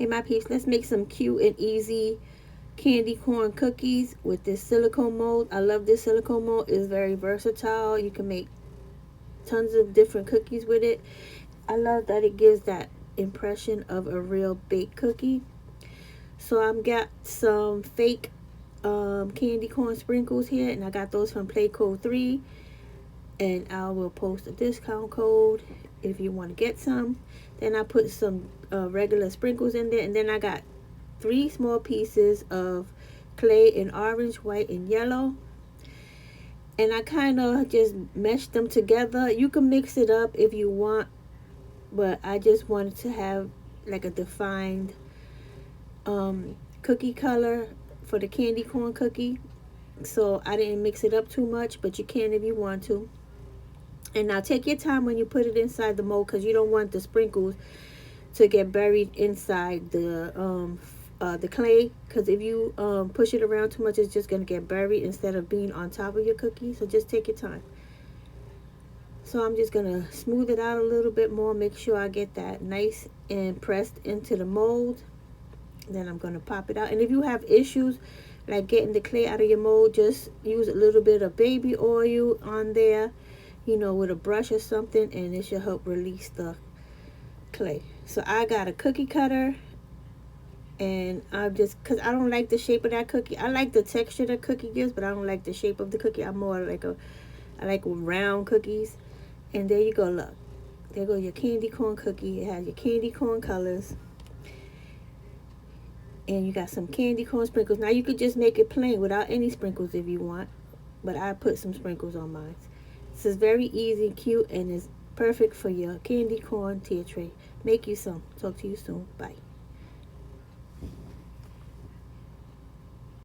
Hey my peeps, let's make some cute and easy candy corn cookies with this silicone mold. I love this silicone mold. It's very versatile. You can make tons of different cookies with it. I love that it gives that impression of a real baked cookie. So I've got some fake candy corn sprinkles here, and I got those from Play Code 3. And I will post a discount code if you want to get some. Then I put some regular sprinkles in there, and then I got 3 small pieces of clay in orange, white, and yellow. And I kind of just meshed them together. You can mix it up if you want, but I just wanted to have like a defined cookie color for the candy corn cookie. So I didn't mix it up too much, but you can if you want to. And now take your time when you put it inside the mold, because you don't want the sprinkles to get buried inside the clay, because if you push it around too much, it's just going to get buried instead of being on top of your cookie. So just take your time. So I'm just going to smooth it out a little bit more, make sure I get that nice and pressed into the mold. Then I'm going to pop it out. And if you have issues like getting the clay out of your mold, just use a little bit of baby oil on there, you know, with a brush or something, and it should help release the clay. So I got a cookie cutter, and I'm just, because I don't like the shape of that cookie. I like the texture that cookie gives, but I don't like the shape of the cookie. I'm more like I like round cookies. And there you go, look. There go your candy corn cookie. It has your candy corn colors. And you got some candy corn sprinkles. Now you could just make it plain without any sprinkles if you want, but I put some sprinkles on mine. This is very easy, cute, and is perfect for your candy corn tier tray. Make you some. Talk to you soon. Bye.